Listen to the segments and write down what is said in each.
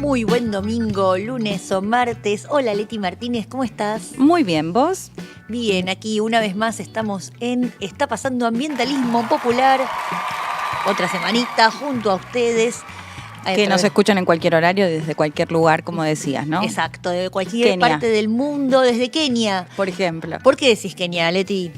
Muy buen domingo, lunes o martes. Hola Leti Martínez, ¿cómo estás? Muy bien, ¿vos? Bien, aquí una vez más estamos en Está Pasando Ambientalismo Popular. Otra semanita junto a ustedes. Que nos escuchan en cualquier horario, desde cualquier lugar, como decías, ¿no? Exacto, de cualquier Kenia. parte del mundo, desde Kenia. Por ejemplo. ¿Por qué decís Kenia, Leti?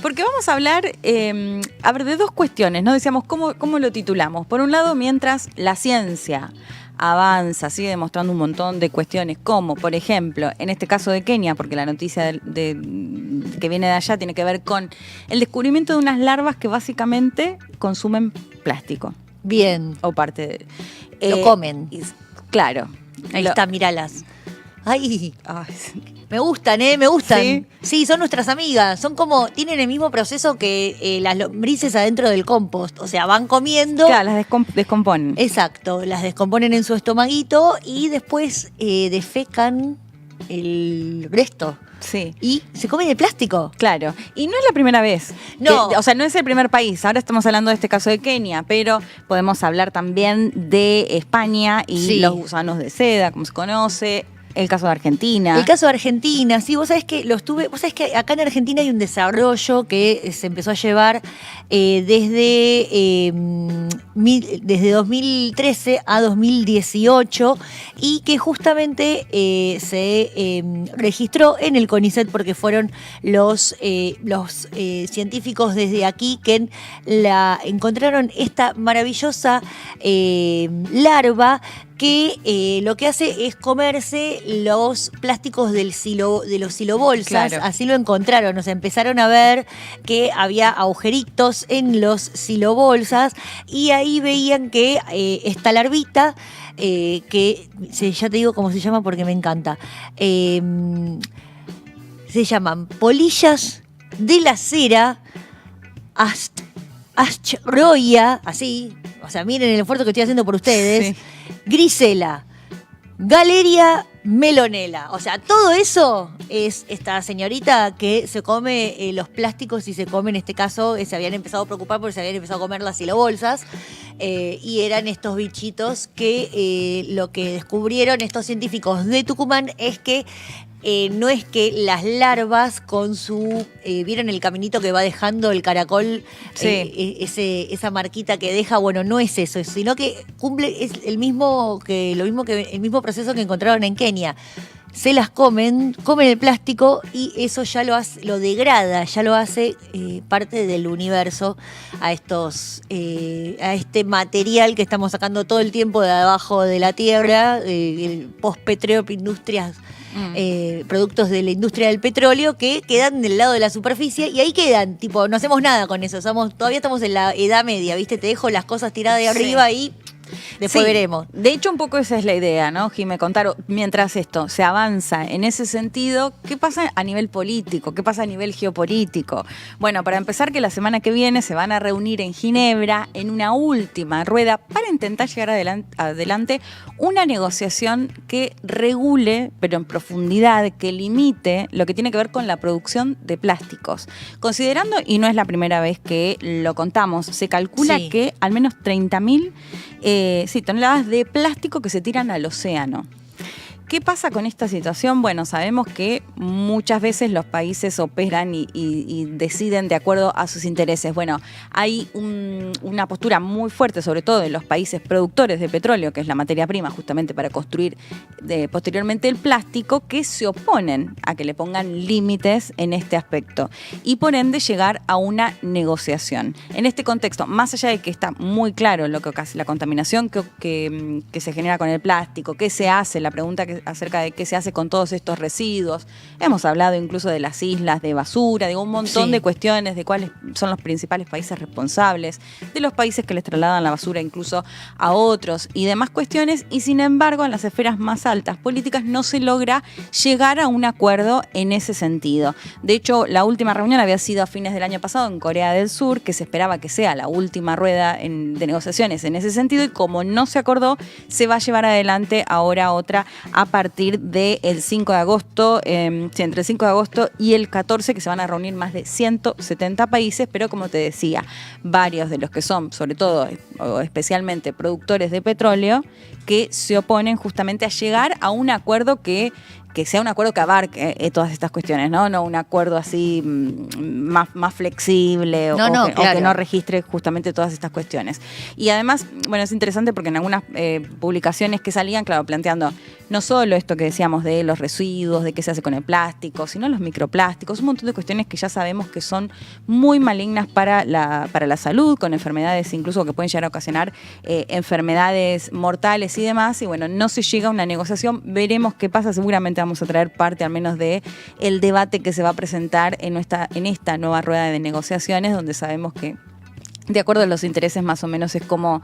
Porque vamos a hablar, de dos cuestiones, ¿no? Decíamos, ¿cómo lo titulamos? Por un lado, mientras la ciencia avanza, sigue demostrando un montón de cuestiones, como, por ejemplo, en este caso de Kenia, porque la noticia que viene de allá tiene que ver con el descubrimiento de unas larvas que básicamente consumen plástico. Bien. O parte de... Lo comen. Claro. Ahí está, míralas. Ay, me gustan, me gustan. ¿Sí? Sí, son nuestras amigas. Son como, tienen el mismo proceso que las lombrices adentro del compost. O sea, van comiendo. Claro, las descomponen. Exacto, las descomponen en su estomaguito y después defecan el resto. Sí. Y se comen el plástico. Claro, y no es la primera vez. No. O sea, no es el primer país. Ahora estamos hablando de este caso de Kenia, pero podemos hablar también de España y Sí. los gusanos de seda, como se conoce. El caso de Argentina. El caso de Argentina, sí, vos sabés que vos sabés que acá en Argentina hay un desarrollo que se empezó a llevar desde 2013 a 2018 y que justamente se registró en el CONICET porque fueron los científicos desde aquí que encontraron esta maravillosa larva que lo que hace es comerse los plásticos de los silobolsas. Claro. Así lo encontraron, o sea, empezaron a ver que había agujeritos en los silobolsas y ahí veían que esta larvita, ya te digo cómo se llama porque me encanta, se llaman polillas de la cera Aschroia, así, o sea, miren el esfuerzo que estoy haciendo por ustedes. Sí. Grisela, Galeria melonela. O sea, todo eso es esta señorita que se come los plásticos y se come, en este caso, se habían empezado a preocupar porque se habían empezado a comer las silobolsas y eran estos bichitos que lo que descubrieron estos científicos de Tucumán es que no es que las larvas con ¿vieron el caminito que va dejando el caracol? Sí. Esa marquita que deja, bueno, no es eso, sino que cumple el mismo proceso que encontraron en Kenia. Se las comen el plástico y eso ya lo degrada, ya lo hace parte del universo a este material que estamos sacando todo el tiempo de abajo de la tierra, el post-petróleo, industrias, productos de la industria del petróleo que quedan del lado de la superficie y ahí quedan, tipo, no hacemos nada con eso, todavía estamos en la Edad Media, ¿viste? Te dejo las cosas tiradas de arriba y después veremos. De hecho, un poco esa es la idea, ¿no, Jimé? Contar, mientras esto se avanza en ese sentido, ¿qué pasa a nivel político? ¿Qué pasa a nivel geopolítico? Bueno, para empezar, que la semana que viene se van a reunir en Ginebra en una última rueda para intentar llegar adelante una negociación que regule, pero en profundidad, que limite lo que tiene que ver con la producción de plásticos. Considerando, y no es la primera vez que lo contamos, se calcula Sí. que al menos 30.000 toneladas de plástico que se tiran al océano. ¿Qué pasa con esta situación? Bueno, sabemos que muchas veces los países operan y deciden de acuerdo a sus intereses. Bueno, hay una postura muy fuerte, sobre todo de los países productores de petróleo, que es la materia prima justamente para construir posteriormente el plástico, que se oponen a que le pongan límites en este aspecto y por ende llegar a una negociación. En este contexto, más allá de que está muy claro lo que la contaminación que se genera con el plástico, qué se hace, la pregunta acerca de qué se hace con todos estos residuos. Hemos hablado incluso de las islas de basura, de un montón de cuestiones, de cuáles son los principales países responsables, de los países que les trasladan la basura incluso a otros y demás cuestiones, y sin embargo en las esferas más altas políticas no se logra llegar a un acuerdo en ese sentido. De hecho, la última reunión había sido a fines del año pasado en Corea del Sur, que se esperaba que sea la última rueda de negociaciones en ese sentido, y como no se acordó, se va a llevar adelante ahora otra a partir del 5 de agosto, entre el 5 de agosto y el 14, que se van a reunir más de 170 países, pero como te decía, varios de los que son, sobre todo o especialmente productores de petróleo, que se oponen justamente a llegar a un acuerdo que sea un acuerdo que abarque todas estas cuestiones, ¿no? No un acuerdo así más flexible claro. o que no registre justamente todas estas cuestiones. Y además, bueno, es interesante porque en algunas publicaciones que salían, claro, planteando no solo esto que decíamos de los residuos, de qué se hace con el plástico, sino los microplásticos, un montón de cuestiones que ya sabemos que son muy malignas para la salud, con enfermedades incluso que pueden llegar a ocasionar enfermedades mortales y demás. Y bueno, no se llega a una negociación, veremos qué pasa, seguramente vamos a traer parte al menos de el debate que se va a presentar en esta nueva rueda de negociaciones, donde sabemos que de acuerdo a los intereses más o menos es cómo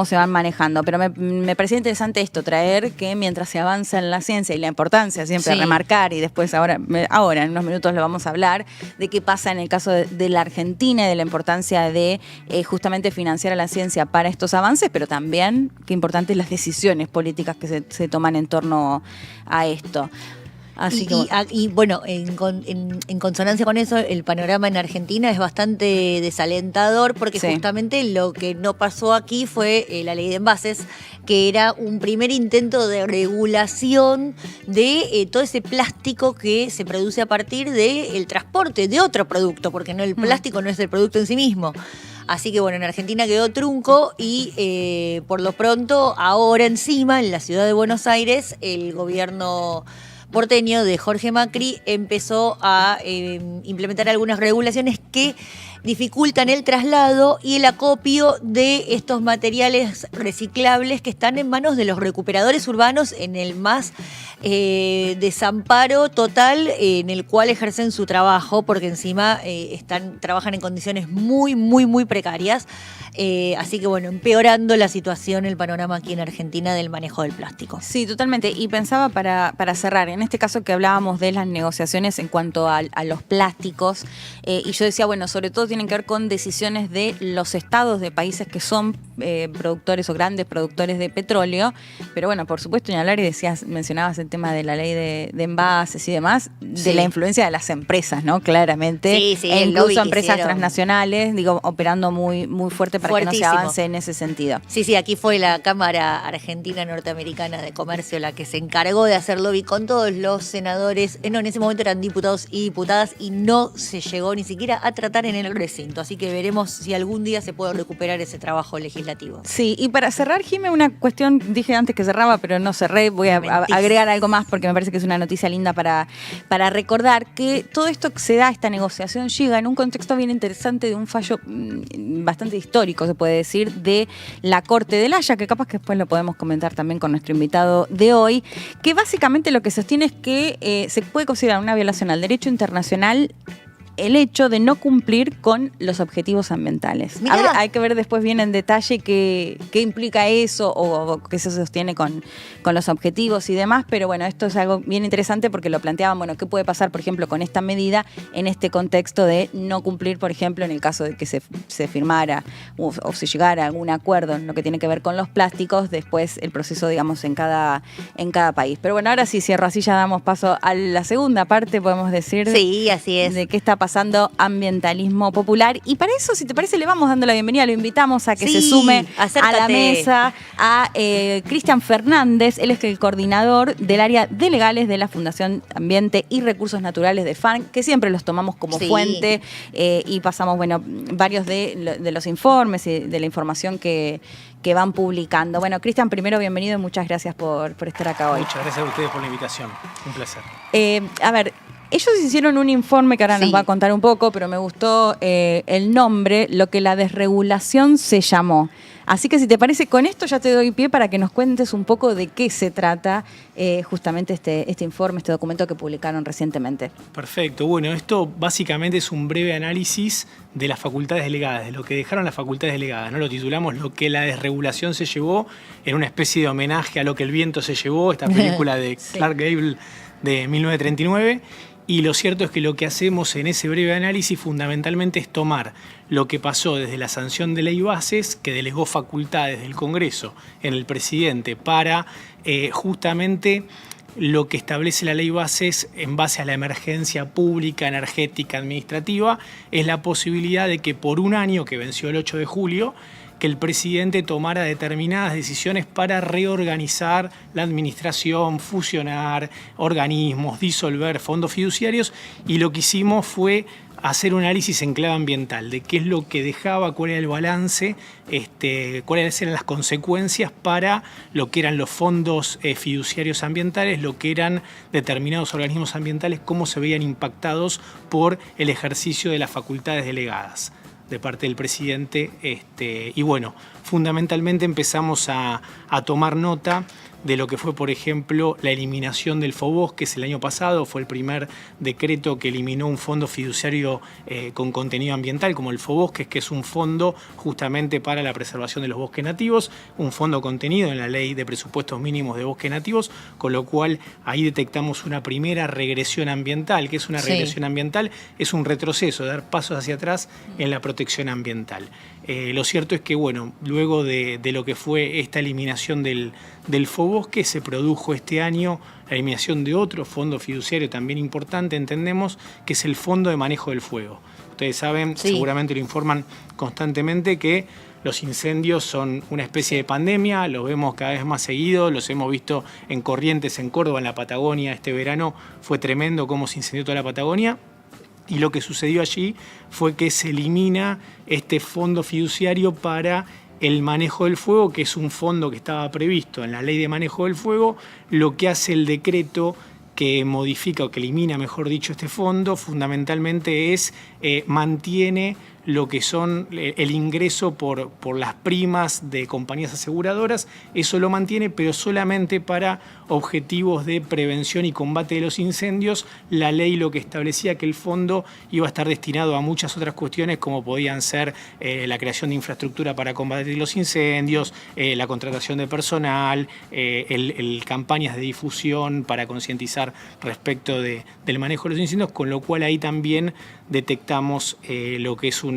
se van manejando. Pero me parecía interesante esto, traer que mientras se avanza en la ciencia y la importancia siempre de remarcar, y después ahora en unos minutos lo vamos a hablar, de qué pasa en el caso de la Argentina y de la importancia de justamente financiar a la ciencia para estos avances, pero también qué importantes las decisiones políticas que se toman en torno a esto. Así y bueno, en consonancia con eso, el panorama en Argentina es bastante desalentador porque justamente lo que no pasó aquí fue la ley de envases, que era un primer intento de regulación de todo ese plástico que se produce a partir del transporte de otro producto, porque no, el plástico no es el producto en sí mismo. Así que bueno, en Argentina quedó trunco y por lo pronto ahora encima en la ciudad de Buenos Aires el gobierno porteño de Jorge Macri empezó a implementar algunas regulaciones que dificultan el traslado y el acopio de estos materiales reciclables que están en manos de los recuperadores urbanos en el más desamparo total en el cual ejercen su trabajo, porque encima trabajan en condiciones muy, muy, muy precarias. Así que bueno, empeorando la situación, el panorama aquí en Argentina del manejo del plástico. Sí, totalmente. Y pensaba para cerrar, en este caso que hablábamos de las negociaciones en cuanto a los plásticos, y yo decía, bueno, sobre todo tienen que ver con decisiones de los estados de países que son productores o grandes productores de petróleo, pero bueno, por supuesto, ni hablar, y mencionabas el tema de la ley de envases y demás, de la influencia de las empresas, ¿no? Claramente. Sí, e incluso empresas transnacionales, operando muy, muy fuerte para que no se avance en ese sentido. Sí, aquí fue la Cámara Argentina Norteamericana de Comercio la que se encargó de hacer lobby con todos los senadores. No, en ese momento eran diputados y diputadas y no se llegó ni siquiera a tratar en el recinto. Así que veremos si algún día se puede recuperar ese trabajo legislativo. Sí, y para cerrar, Jimé, una cuestión, dije antes que cerraba, pero no cerré, voy a agregar algo más porque me parece que es una noticia linda para recordar que todo esto que se da, esta negociación, llega en un contexto bien interesante de un fallo bastante histórico, se puede decir, de la Corte de La Haya, que capaz que después lo podemos comentar también con nuestro invitado de hoy, que básicamente lo que sostiene es que se puede considerar una violación al derecho internacional el hecho de no cumplir con los objetivos ambientales. Hay que ver después bien en detalle qué implica eso o qué se sostiene con los objetivos y demás, pero bueno, esto es algo bien interesante porque lo planteaban, bueno, qué puede pasar, por ejemplo, con esta medida en este contexto de no cumplir, por ejemplo, en el caso de que se firmara o se llegara a algún acuerdo en lo que tiene que ver con los plásticos, después el proceso, digamos, en cada país. Pero bueno, ahora sí cierro, así ya damos paso a la segunda parte, podemos decir. Sí, así es. De qué está pasando ambientalismo popular. Y para eso, si te parece, le vamos dando la bienvenida, lo invitamos a que se sume a la mesa a Cristian Fernández. Él es el coordinador del área de legales de la Fundación Ambiente y Recursos Naturales de FARC, que siempre los tomamos como fuente y pasamos, bueno, varios de los informes y de la información que van publicando. Bueno, Cristian, primero bienvenido y muchas gracias por estar acá hoy. Muchas gracias a ustedes por la invitación. Un placer. A ver, ellos hicieron un informe que ahora nos va a contar un poco, pero me gustó el nombre, lo que la desregulación se llamó. Así que si te parece, con esto ya te doy pie para que nos cuentes un poco de qué se trata justamente este informe, este documento que publicaron recientemente. Perfecto. Bueno, esto básicamente es un breve análisis de las facultades delegadas, de lo que dejaron las facultades delegadas, ¿no? Lo titulamos Lo que la desregulación se llevó, en una especie de homenaje a Lo que el viento se llevó, esta película de Clark Gable de 1939. Y lo cierto es que lo que hacemos en ese breve análisis fundamentalmente es tomar lo que pasó desde la sanción de ley bases, que delegó facultades del Congreso en el presidente para justamente lo que establece la ley bases en base a la emergencia pública, energética, administrativa, es la posibilidad de que por un año, que venció el 8 de julio, que el presidente tomara determinadas decisiones para reorganizar la administración, fusionar organismos, disolver fondos fiduciarios, y lo que hicimos fue hacer un análisis en clave ambiental de qué es lo que dejaba, cuál era el balance, cuáles eran las consecuencias para lo que eran los fondos fiduciarios ambientales, lo que eran determinados organismos ambientales, cómo se veían impactados por el ejercicio de las facultades delegadas de parte del presidente. Y bueno, fundamentalmente empezamos a tomar nota de lo que fue, por ejemplo, la eliminación del FOBOSQUES el año pasado. Fue el primer decreto que eliminó un fondo fiduciario con contenido ambiental, como el FOBOSQUES, que es un fondo justamente para la preservación de los bosques nativos, un fondo contenido en la Ley de Presupuestos Mínimos de Bosques Nativos, con lo cual ahí detectamos una primera regresión ambiental. ¿Qué es una regresión ambiental? Es un retroceso, dar pasos hacia atrás en la protección ambiental. Lo cierto es que, bueno, luego de lo que fue esta eliminación del FOBOSQUES, se produjo este año la eliminación de otro fondo fiduciario también importante, entendemos, que es el Fondo de Manejo del Fuego. Ustedes saben, seguramente lo informan constantemente, que los incendios son una especie de pandemia, los vemos cada vez más seguido, los hemos visto en Corrientes, en Córdoba, en la Patagonia. Este verano fue tremendo cómo se incendió toda la Patagonia. Y lo que sucedió allí fue que se elimina este fondo fiduciario para el manejo del fuego, que es un fondo que estaba previsto en la Ley de Manejo del Fuego. Lo que hace el decreto que modifica, o que elimina, mejor dicho, este fondo, fundamentalmente es mantiene lo que son el ingreso por las primas de compañías aseguradoras. Eso lo mantiene, pero solamente para objetivos de prevención y combate de los incendios. La ley lo que establecía que el fondo iba a estar destinado a muchas otras cuestiones, como podían ser la creación de infraestructura para combatir los incendios, la contratación de personal, campañas de difusión para concientizar respecto del manejo de los incendios, con lo cual ahí también detectamos lo que es un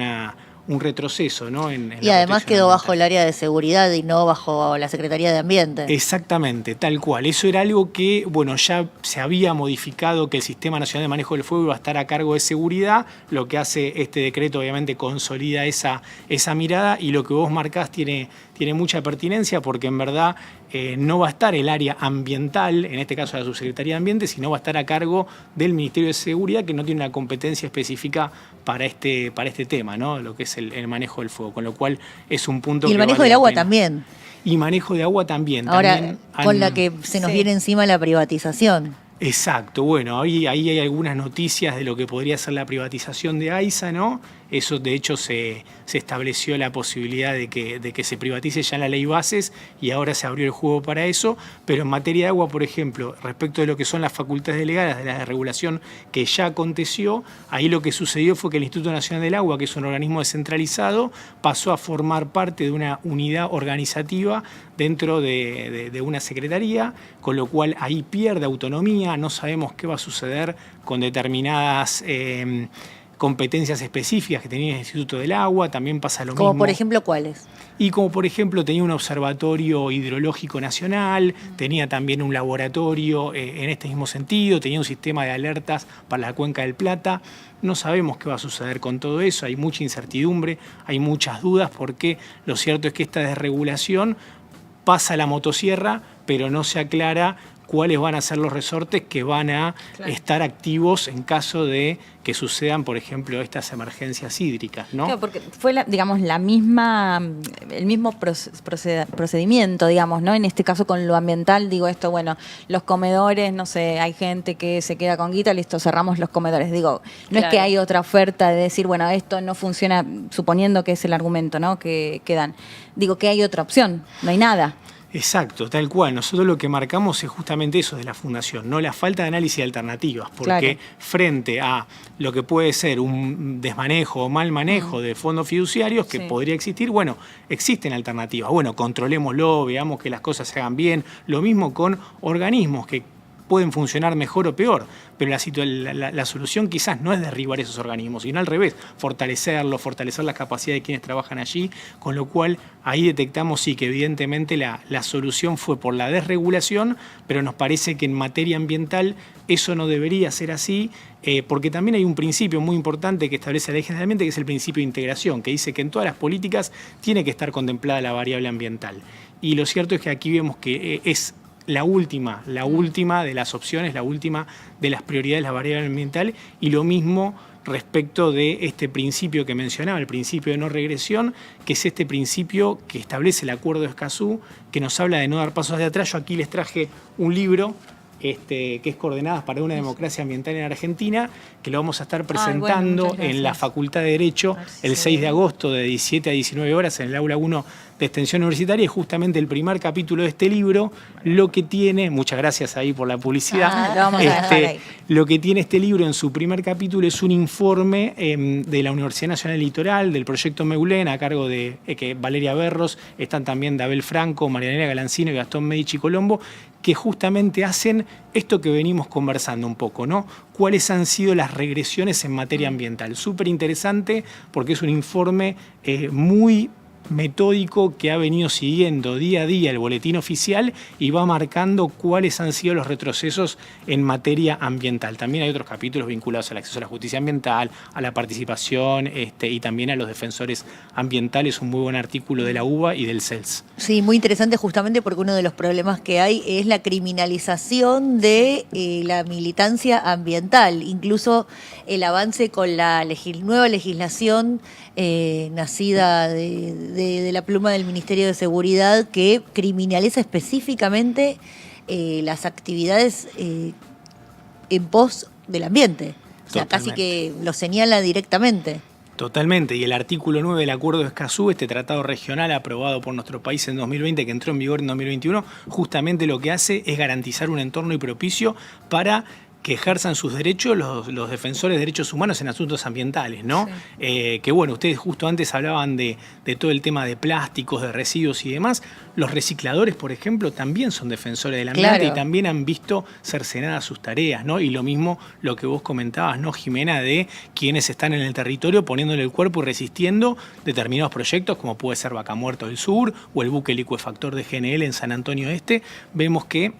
retroceso, ¿no? Y además quedó bajo el área de seguridad y no bajo la Secretaría de Ambiente. Exactamente, tal cual. Eso era algo que, bueno, ya se había modificado, que el Sistema Nacional de Manejo del Fuego iba a estar a cargo de seguridad. Lo que hace este decreto, obviamente, consolida esa mirada, y lo que vos marcás tiene mucha pertinencia, porque en verdad no va a estar el área ambiental, en este caso la Subsecretaría de Ambiente, sino va a estar a cargo del Ministerio de Seguridad, que no tiene una competencia específica para este tema, ¿no? Lo que es el manejo del fuego, con lo cual es un punto. Y el manejo del agua también. Y manejo de agua también. Ahora, con la que se nos viene encima la privatización. Exacto, bueno, ahí hay algunas noticias de lo que podría ser la privatización de AISA, ¿no? Eso, de hecho, se estableció la posibilidad de que se privatice ya en la ley bases, y ahora se abrió el juego para eso. Pero en materia de agua, por ejemplo, respecto de lo que son las facultades delegadas de la regulación que ya aconteció, ahí lo que sucedió fue que el Instituto Nacional del Agua, que es un organismo descentralizado, pasó a formar parte de una unidad organizativa dentro de una secretaría, con lo cual ahí pierde autonomía. No sabemos qué va a suceder con determinadas competencias específicas que tenía el Instituto del Agua. También pasa lo mismo. ¿Como por ejemplo cuáles? Y como por ejemplo tenía un observatorio hidrológico nacional, tenía también un laboratorio en este mismo sentido, tenía un sistema de alertas para la Cuenca del Plata. No sabemos qué va a suceder con todo eso, hay mucha incertidumbre, hay muchas dudas, porque lo cierto es que esta desregulación pasa a la motosierra, pero no se aclara cuáles van a ser los resortes que van a estar activos en caso de que sucedan, por ejemplo, estas emergencias hídricas, ¿no? Claro, porque fue, el mismo procedimiento, digamos, ¿no? En este caso con lo ambiental, digo esto, bueno, los comedores, no sé, hay gente que se queda con guita, listo, cerramos los comedores. Digo, no es que hay otra oferta de decir, bueno, esto no funciona, suponiendo que es el argumento, ¿no? que dan. Digo, que hay otra opción, no hay nada. Exacto, tal cual. Nosotros lo que marcamos es justamente eso de la Fundación, no la falta de análisis de alternativas, porque frente a lo que puede ser un desmanejo o mal manejo de fondos fiduciarios que podría existir, bueno, existen alternativas. Bueno, controlémoslo, veamos que las cosas se hagan bien. Lo mismo con organismos que pueden funcionar mejor o peor, pero la solución quizás no es derribar esos organismos, sino al revés, fortalecerlos, fortalecer las capacidades de quienes trabajan allí, con lo cual ahí detectamos sí que evidentemente la solución fue por la desregulación, pero nos parece que en materia ambiental eso no debería ser así, porque también hay un principio muy importante que establece la Ley General del Ambiente, que es el principio de integración, que dice que en todas las políticas tiene que estar contemplada la variable ambiental. Y lo cierto es que aquí vemos que es la última de las opciones, la última de las prioridades, la variable ambiental, y lo mismo respecto de este principio que mencionaba, el principio de no regresión, que es este principio que establece el Acuerdo de Escazú, que nos habla de no dar pasos hacia atrás. Yo aquí les traje un libro que es Coordenadas para una democracia ambiental en Argentina, que lo vamos a estar presentando en la Facultad de Derecho el 6 de agosto de 17 a 19 horas en el Aula 1 de Extensión Universitaria, y justamente el primer capítulo de este libro, lo que tiene, muchas gracias ahí por la publicidad, lo vamos a dejar ahí. Lo que tiene este libro en su primer capítulo es un informe de la Universidad Nacional Litoral, del proyecto Meulén, a cargo de Valeria Berros, están también Dabel Franco, Marianela Galancino y Gastón Medici Colombo, que justamente hacen esto que venimos conversando un poco, ¿no? ¿Cuáles han sido las regresiones en materia ambiental? Súper interesante porque es un informe muy metódico que ha venido siguiendo día a día el boletín oficial y va marcando cuáles han sido los retrocesos en materia ambiental. También hay otros capítulos vinculados al acceso a la justicia ambiental, a la participación y también a los defensores ambientales. Un muy buen artículo de la UBA y del CELS. Sí, muy interesante justamente porque uno de los problemas que hay es la criminalización de la militancia ambiental, incluso el avance con la nueva legislación nacida de la pluma del Ministerio de Seguridad, que criminaliza específicamente las actividades en pos del ambiente. O sea, casi que lo señala directamente. Totalmente, y el artículo 9 del Acuerdo de Escazú, este tratado regional aprobado por nuestro país en 2020, que entró en vigor en 2021, justamente lo que hace es garantizar un entorno y propicio para que ejerzan sus derechos los defensores de derechos humanos en asuntos ambientales, ¿no? Sí. Que bueno, ustedes justo antes hablaban de todo el tema de plásticos, de residuos y demás. Los recicladores, por ejemplo, también son defensores del ambiente, claro, y también han visto cercenadas sus tareas, ¿no? Y lo mismo lo que vos comentabas, ¿no, Jimena? De quienes están en el territorio poniéndole el cuerpo y resistiendo determinados proyectos, como puede ser Vaca Muerta del Sur o el buque licuefactor de GNL en San Antonio Este. Vemos que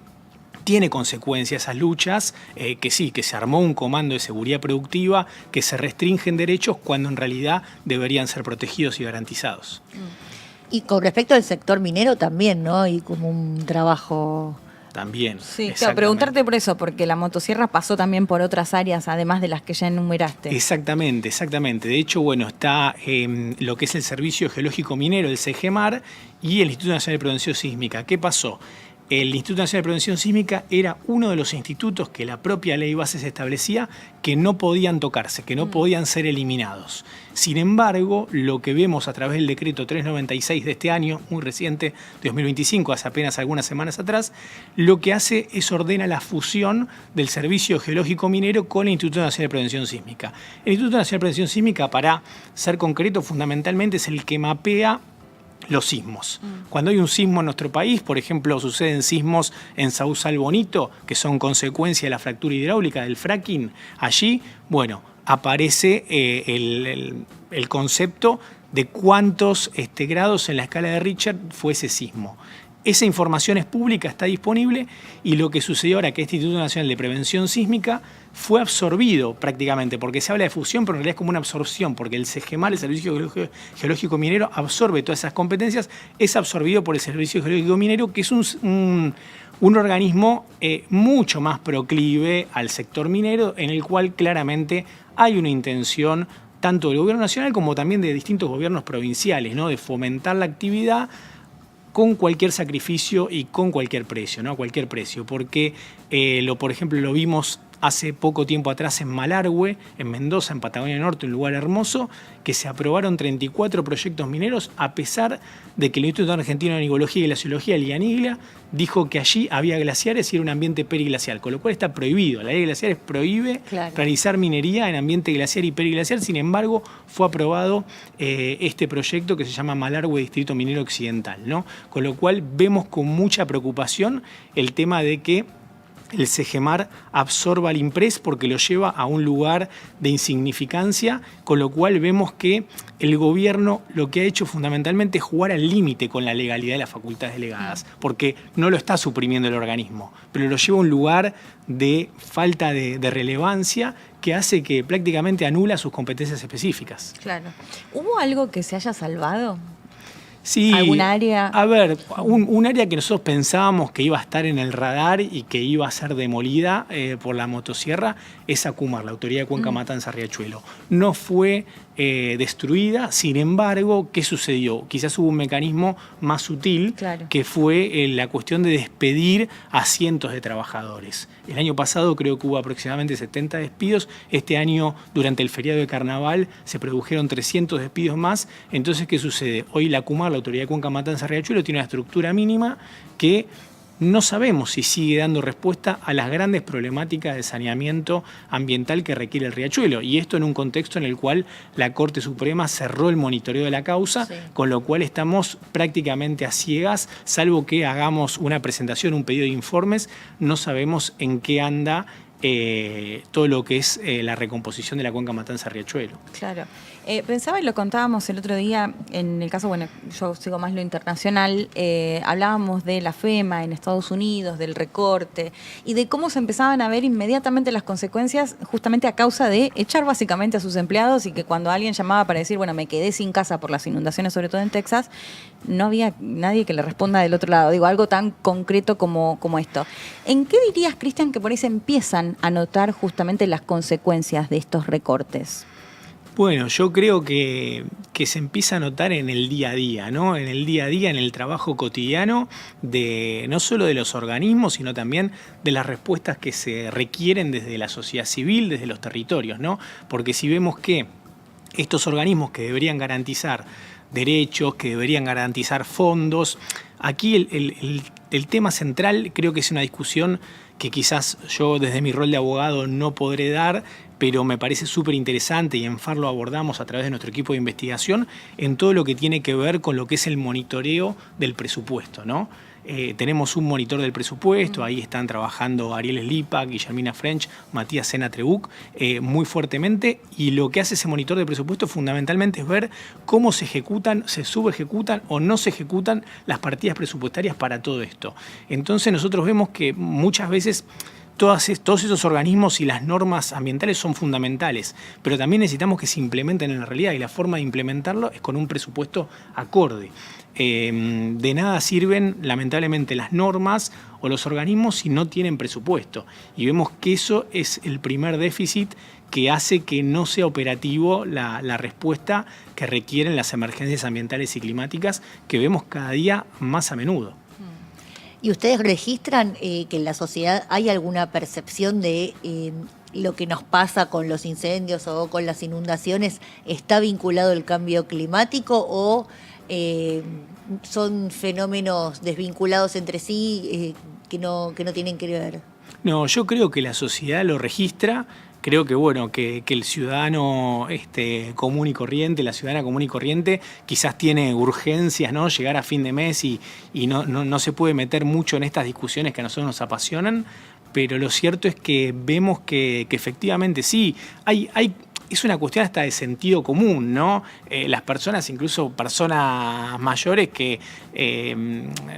tiene consecuencias esas luchas, que sí, que se armó un comando de seguridad productiva, que se restringen derechos cuando en realidad deberían ser protegidos y garantizados. Y con respecto al sector minero también, ¿no? Y como un trabajo... También. Sí, claro, preguntarte por eso, porque la motosierra pasó también por otras áreas, además de las que ya enumeraste. Exactamente, exactamente. De hecho, bueno, está lo que es el Servicio Geológico Minero, el CGMAR, y el Instituto Nacional de Prevención Sísmica. ¿Qué pasó? El Instituto Nacional de Prevención Sísmica era uno de los institutos que la propia ley Bases establecía que no podían tocarse, que no podían ser eliminados. Sin embargo, lo que vemos a través del decreto 396 de este año, muy reciente, 2025, hace apenas algunas semanas atrás, lo que hace es ordena la fusión del Servicio Geológico Minero con el Instituto Nacional de Prevención Sísmica. El Instituto Nacional de Prevención Sísmica, para ser concreto, fundamentalmente es el que mapea los sismos. Cuando hay un sismo en nuestro país, por ejemplo, suceden sismos en Sausal Bonito, que son consecuencia de la fractura hidráulica del fracking, allí, bueno, aparece el concepto de cuántos grados en la escala de Richter fue ese sismo. Esa información es pública, está disponible, y lo que sucedió ahora que este Instituto Nacional de Prevención Sísmica fue absorbido prácticamente, porque se habla de fusión, pero en realidad es como una absorción, porque el CGMAR, el Servicio Geológico Minero, absorbe todas esas competencias, es absorbido por el Servicio Geológico Minero, que es un organismo mucho más proclive al sector minero, en el cual claramente hay una intención tanto del gobierno nacional como también de distintos gobiernos provinciales, ¿no? De fomentar la actividad con cualquier sacrificio y con cualquier precio, ¿no? Cualquier precio, porque por ejemplo lo vimos hace poco tiempo atrás en Malargüe, en Mendoza, en Patagonia Norte, un lugar hermoso, que se aprobaron 34 proyectos mineros, a pesar de que el Instituto Argentino de Micología y Glaciología, el IANIGLA, dijo que allí había glaciares y era un ambiente periglacial, con lo cual está prohibido. La ley de glaciares prohíbe realizar minería en ambiente glaciar y periglacial. Sin embargo, fue aprobado este proyecto que se llama Malargüe Distrito Minero Occidental, ¿no? Con lo cual vemos con mucha preocupación el tema de que el Sejemar absorba al Imprés porque lo lleva a un lugar de insignificancia, con lo cual vemos que el gobierno lo que ha hecho fundamentalmente es jugar al límite con la legalidad de las facultades delegadas, porque no lo está suprimiendo el organismo, pero lo lleva a un lugar de falta de relevancia que hace que prácticamente anula sus competencias específicas. Claro. ¿Hubo algo que se haya salvado? Sí, ¿algún área? A ver, un área que nosotros pensábamos que iba a estar en el radar y que iba a ser demolida por la motosierra es ACUMAR, la Autoridad de Cuenca Matanza Riachuelo. No fue destruida, sin embargo, ¿qué sucedió? Quizás hubo un mecanismo más sutil, claro, que fue la cuestión de despedir a cientos de trabajadores. El año pasado creo que hubo aproximadamente 70 despidos, este año durante el feriado de Carnaval se produjeron 300 despidos más. Entonces, ¿qué sucede? Hoy la ACUMAR, la Autoridad de Cuenca Matanza Riachuelo, tiene una estructura mínima que no sabemos si sigue dando respuesta a las grandes problemáticas de saneamiento ambiental que requiere el riachuelo. Y esto en un contexto en el cual la Corte Suprema cerró el monitoreo de la causa, sí, con lo cual estamos prácticamente a ciegas, salvo que hagamos una presentación, un pedido de informes, no sabemos en qué anda todo lo que es la recomposición de la cuenca Matanza Riachuelo. Claro. Pensaba y lo contábamos el otro día, en el caso, bueno, yo sigo más lo internacional, hablábamos de la FEMA en Estados Unidos, del recorte, y de cómo se empezaban a ver inmediatamente las consecuencias justamente a causa de echar básicamente a sus empleados, y que cuando alguien llamaba para decir, bueno, me quedé sin casa por las inundaciones, sobre todo en Texas, no había nadie que le responda del otro lado. Digo, algo tan concreto como esto. ¿En qué dirías, Cristian, que por ahí se empiezan a notar justamente las consecuencias de estos recortes? Bueno, yo creo que se empieza a notar en el día a día, ¿no? En el día a día, en el trabajo cotidiano, no solo de los organismos, sino también de las respuestas que se requieren desde la sociedad civil, desde los territorios, ¿no? Porque si vemos que estos organismos que deberían garantizar derechos, que deberían garantizar fondos, aquí el tema central creo que es una discusión que quizás yo desde mi rol de abogado no podré dar, pero me parece súper interesante y en FAR lo abordamos a través de nuestro equipo de investigación en todo lo que tiene que ver con lo que es el monitoreo del presupuesto, ¿no? Tenemos un monitor del presupuesto, ahí están trabajando Ariel Slipak, Guillermina French, Matías Sena Trebuch, muy fuertemente, y lo que hace ese monitor del presupuesto fundamentalmente es ver cómo se ejecutan, se subejecutan o no se ejecutan las partidas presupuestarias para todo esto. Entonces nosotros vemos que muchas veces todos esos organismos y las normas ambientales son fundamentales, pero también necesitamos que se implementen en la realidad, y la forma de implementarlo es con un presupuesto acorde. De nada sirven, lamentablemente, las normas o los organismos si no tienen presupuesto. Y vemos que eso es el primer déficit que hace que no sea operativo la respuesta que requieren las emergencias ambientales y climáticas que vemos cada día más a menudo. ¿Y ustedes registran que en la sociedad hay alguna percepción de lo que nos pasa con los incendios o con las inundaciones está vinculado al cambio climático, o son fenómenos desvinculados entre sí que no tienen que ver? No, yo creo que la sociedad lo registra. Creo que bueno, que el ciudadano común y corriente, la ciudadana común y corriente, quizás tiene urgencias, ¿no? Llegar a fin de mes y no se puede meter mucho en estas discusiones que a nosotros nos apasionan, pero lo cierto es que vemos que efectivamente sí, es una cuestión hasta de sentido común, ¿no? Las personas, incluso personas mayores que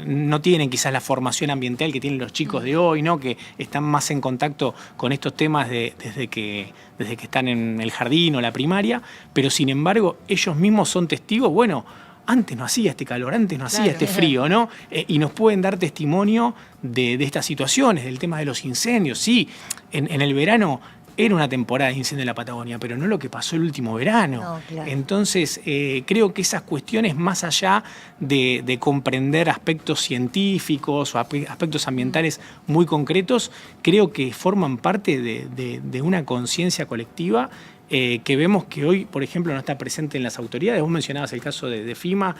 no tienen quizás la formación ambiental que tienen los chicos de hoy, ¿no? Que están más en contacto con estos temas desde que están en el jardín o la primaria, pero sin embargo ellos mismos son testigos, bueno, antes no hacía este calor, antes no hacía este frío, ¿no? Y nos pueden dar testimonio de estas situaciones, del tema de los incendios. Sí, en el verano era una temporada de incendio en la Patagonia, pero no lo que pasó el último verano. No, claro. Entonces, creo que esas cuestiones, más allá de comprender aspectos científicos o aspectos ambientales muy concretos, creo que forman parte de una conciencia colectiva que vemos que hoy, por ejemplo, no está presente en las autoridades. Vos mencionabas el caso de FEMA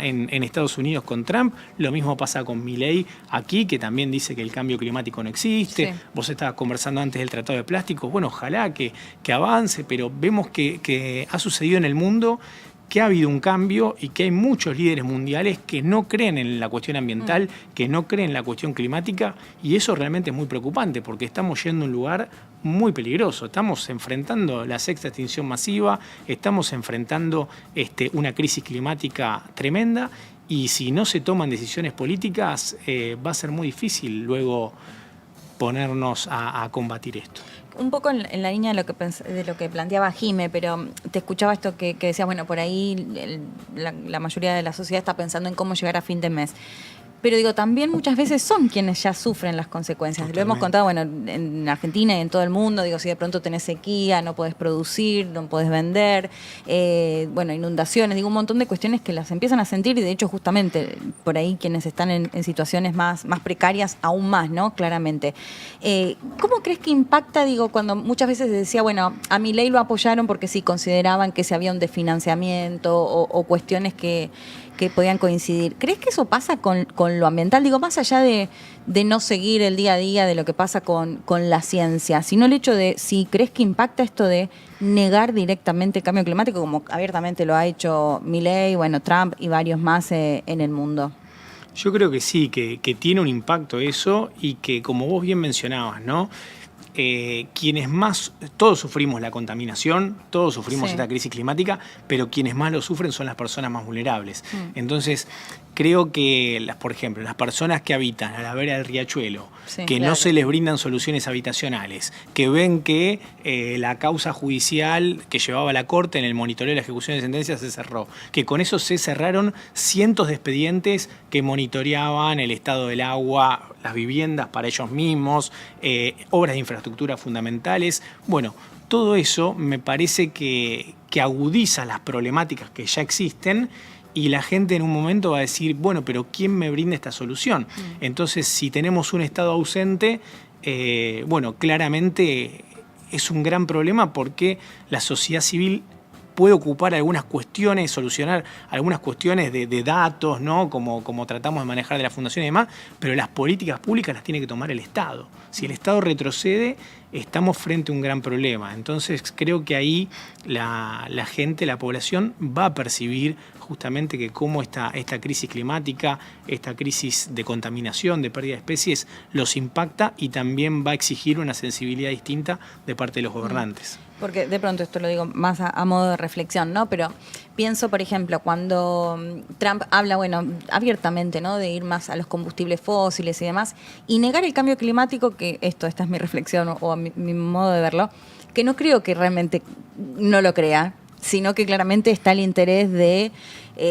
en Estados Unidos con Trump. Lo mismo pasa con Milei aquí, que también dice que el cambio climático no existe. Sí. Vos estabas conversando antes del Tratado de Plásticos. Bueno, ojalá que avance, pero vemos que ha sucedido en el mundo que ha habido un cambio y que hay muchos líderes mundiales que no creen en la cuestión ambiental, que no creen en la cuestión climática, y eso realmente es muy preocupante porque estamos yendo a un lugar muy peligroso. Estamos enfrentando la sexta extinción masiva, estamos enfrentando una crisis climática tremenda, y si no se toman decisiones políticas va a ser muy difícil luego ponernos a combatir esto. Un poco en la línea de lo que planteaba Jime, pero te escuchaba esto que decías, bueno, por ahí la mayoría de la sociedad está pensando en cómo llegar a fin de mes. Pero digo, también muchas veces son quienes ya sufren las consecuencias. Totalmente. Lo hemos contado, bueno, en Argentina y en todo el mundo. Digo, si de pronto tenés sequía, no podés producir, no podés vender, bueno, inundaciones, digo, un montón de cuestiones que las empiezan a sentir, y de hecho justamente por ahí quienes están en situaciones más precarias, aún más, ¿no? Claramente. ¿Cómo crees que impacta, digo, cuando muchas veces se decía, bueno, a Milei lo apoyaron porque sí consideraban que se había un desfinanciamiento o cuestiones que podían coincidir? ¿Crees que eso pasa con lo ambiental? Digo, más allá de no seguir el día a día de lo que pasa con la ciencia, sino el hecho de si crees que impacta esto de negar directamente el cambio climático, como abiertamente lo ha hecho Milei, bueno, Trump y varios más en el mundo. Yo creo que sí, que tiene un impacto eso, y que, como vos bien mencionabas, ¿no? Quienes más, todos sufrimos la contaminación, todos sufrimos esta crisis climática, pero quienes más lo sufren son las personas más vulnerables. Entonces, creo que, por ejemplo, las personas que habitan a la vera del riachuelo, que no se les brindan soluciones habitacionales, que ven que la causa judicial que llevaba la Corte en el monitoreo de la ejecución de sentencias se cerró, que con eso se cerraron cientos de expedientes que monitoreaban el estado del agua, las viviendas para ellos mismos, obras de infraestructura fundamentales. Bueno, todo eso me parece que agudiza las problemáticas que ya existen, y la gente en un momento va a decir, bueno, pero ¿quién me brinda esta solución? Entonces, si tenemos un Estado ausente, bueno, claramente es un gran problema, porque la sociedad civil puede ocupar algunas cuestiones, solucionar algunas cuestiones de datos, ¿no? Como tratamos de manejar de la Fundación y demás, pero las políticas públicas las tiene que tomar el Estado. Si el Estado retrocede, estamos frente a un gran problema. Entonces, creo que ahí la gente, la población, va a percibir justamente que cómo esta crisis climática, esta crisis de contaminación, de pérdida de especies, los impacta, y también va a exigir una sensibilidad distinta de parte de los gobernantes. Porque de pronto esto lo digo más a modo de reflexión, ¿no? Pero pienso, por ejemplo, cuando Trump habla, bueno, abiertamente, ¿no? De ir más a los combustibles fósiles y demás, y negar el cambio climático, que esta es mi reflexión o mi modo de verlo, que no creo que realmente no lo crea, sino que claramente está el interés de,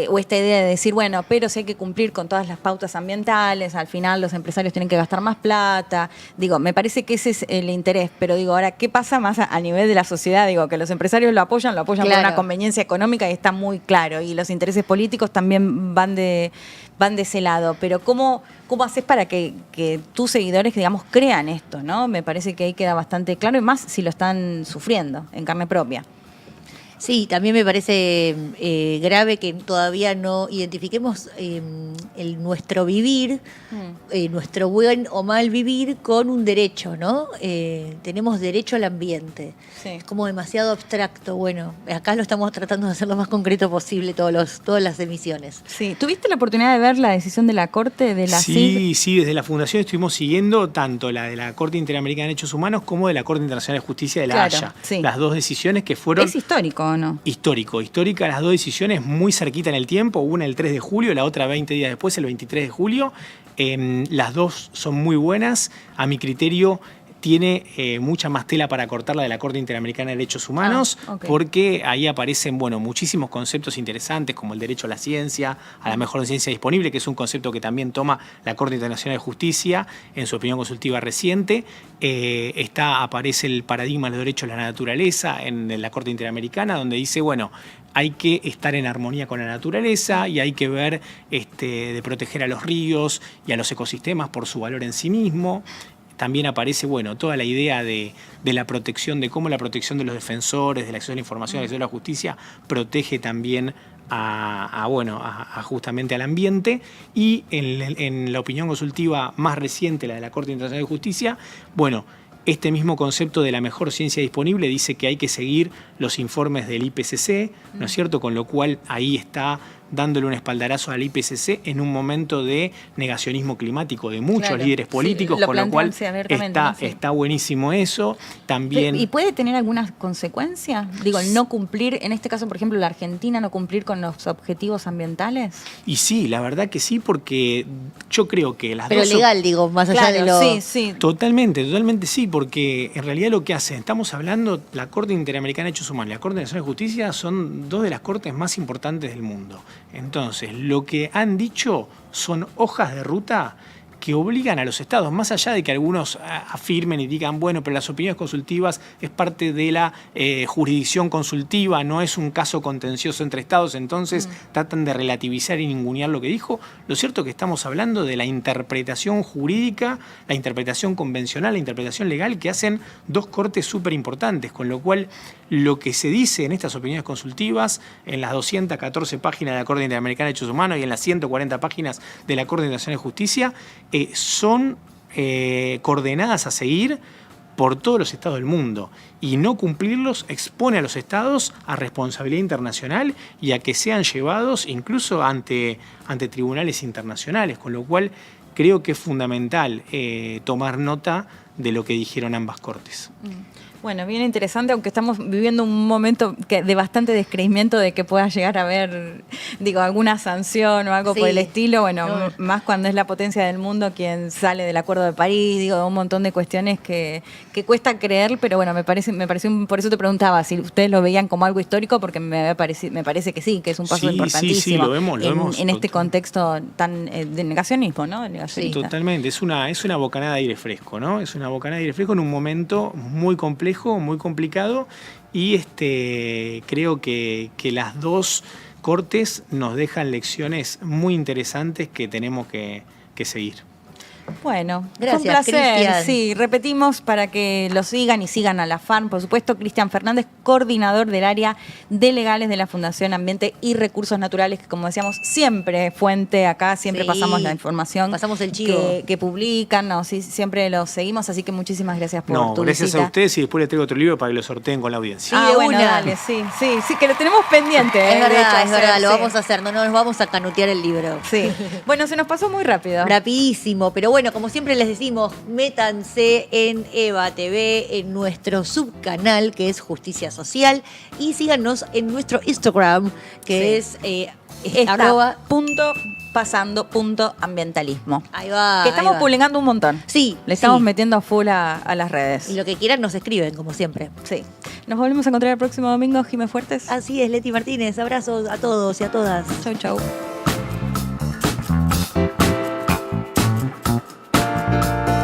o esta idea de decir, bueno, pero si hay que cumplir con todas las pautas ambientales, al final los empresarios tienen que gastar más plata. Digo, me parece que ese es el interés, pero digo, ahora, ¿qué pasa más a nivel de la sociedad? Digo, que los empresarios lo apoyan por una conveniencia económica, y está muy claro, y los intereses políticos también van de ese lado, pero ¿cómo haces para que tus seguidores, digamos, crean esto, ¿no? Me parece que ahí queda bastante claro, y más si lo están sufriendo en carne propia. Sí, también me parece grave que todavía no identifiquemos nuestro vivir, nuestro buen o mal vivir con un derecho, ¿no? Tenemos derecho al ambiente. Sí. Es como demasiado abstracto. Bueno, acá lo estamos tratando de hacer lo más concreto posible todas las emisiones. Sí. ¿Tuviste la oportunidad de ver la decisión de la Corte de la CID? Sí, desde la Fundación estuvimos siguiendo tanto la de la Corte Interamericana de Derechos Humanos como de la Corte Internacional de Justicia de la Haya. Sí. Las dos decisiones que fueron... Es histórico, ¿o no? Histórica, las dos decisiones muy cerquita en el tiempo, una el 3 de julio, la otra 20 días después, el 23 de julio. Las dos son muy buenas, a mi criterio. Tiene mucha más tela para cortar la de la Corte Interamericana de Derechos Humanos, porque ahí aparecen, bueno, muchísimos conceptos interesantes, como el derecho a la ciencia, a la mejor ciencia disponible, que es un concepto que también toma la Corte Internacional de Justicia en su opinión consultiva reciente. Aparece el paradigma de los derechos de la naturaleza en la Corte Interamericana, donde dice, bueno, hay que estar en armonía con la naturaleza y hay que ver de proteger a los ríos y a los ecosistemas por su valor en sí mismo. También aparece, bueno, toda la idea de la protección, de cómo la protección de los defensores, del acceso a la información, del acceso a la justicia, protege también justamente al ambiente. Y en la opinión consultiva más reciente, la de la Corte Internacional de Justicia, bueno, Este mismo concepto de la mejor ciencia disponible dice que hay que seguir los informes del IPCC, ¿no es cierto? Con lo cual ahí está dándole un espaldarazo al IPCC en un momento de negacionismo climático de muchos líderes políticos, lo con lo cual plantean, está buenísimo eso. También... ¿Y puede tener alguna consecuencia? Digo, el no cumplir, en este caso, por ejemplo, la Argentina, no cumplir con los objetivos ambientales. Y sí, la verdad que sí, porque yo creo que las Pero dos... legal, digo, más allá de lo... Sí. Totalmente sí, porque en realidad lo que hacen, estamos hablando, la Corte Interamericana de Derechos Humanos y la Corte Nacional de Justicia son dos de las cortes más importantes del mundo. Entonces, lo que han dicho son hojas de ruta que obligan a los estados, más allá de que algunos afirmen y digan, bueno, pero las opiniones consultivas es parte de la jurisdicción consultiva, no es un caso contencioso entre estados, entonces tratan de relativizar y ningunear lo que dijo. Lo cierto es que estamos hablando de la interpretación jurídica, la interpretación convencional, la interpretación legal que hacen dos cortes súper importantes, con lo cual lo que se dice en estas opiniones consultivas, en las 214 páginas de la Corte Interamericana de Derechos Humanos y en las 140 páginas de la Corte Nacional de Justicia, son coordenadas a seguir por todos los estados del mundo, y no cumplirlos expone a los estados a responsabilidad internacional y a que sean llevados incluso ante tribunales internacionales, con lo cual creo que es fundamental tomar nota de lo que dijeron ambas cortes. Bueno, bien interesante, aunque estamos viviendo un momento de bastante descreimiento de que pueda llegar a haber, alguna sanción o algo por el estilo. Bueno, más cuando es la potencia del mundo quien sale del Acuerdo de París, un montón de cuestiones que cuesta creer, pero bueno, me parece por eso te preguntaba si ustedes lo veían como algo histórico, porque me parece que sí, que es un paso importantísimo. Sí, lo vemos. En este contexto tan de negacionismo, ¿no? Sí, totalmente. Es una bocanada de aire fresco, ¿no? Es una bocanada de aire fresco en un momento muy complejo, muy complicado, y creo que las dos cortes nos dejan lecciones muy interesantes que tenemos que seguir. Bueno, gracias, fue un placer. Cristian. Sí, repetimos para que lo sigan y sigan a la FARN, por supuesto. Cristian Fernández, coordinador del área de legales de la Fundación Ambiente y Recursos Naturales, que como decíamos, siempre fuente acá, siempre pasamos la información. Pasamos el chivo. Que publican, siempre los seguimos, así que muchísimas gracias por tu gracias visita. a ustedes, y después les traigo otro libro para que lo sorteen con la audiencia. Sí, de bueno, una. dale, sí, que lo tenemos pendiente. Es verdad, lo sí. vamos a hacer, no nos vamos a canutear el libro. Sí. Bueno, se nos pasó muy rápido. Rapidísimo, pero bueno, como siempre les decimos, métanse en Eva TV, en nuestro subcanal que es Justicia Social, y síganos en nuestro Instagram que es @pasando.ambientalismo. Ahí va. Que estamos publicando un montón. Sí. Le estamos metiendo a full a las redes. Y lo que quieran nos escriben, como siempre. Sí. Nos volvemos a encontrar el próximo domingo, Jimé Fuertes. Así es, Leti Martínez. Abrazos a todos y a todas. Chau.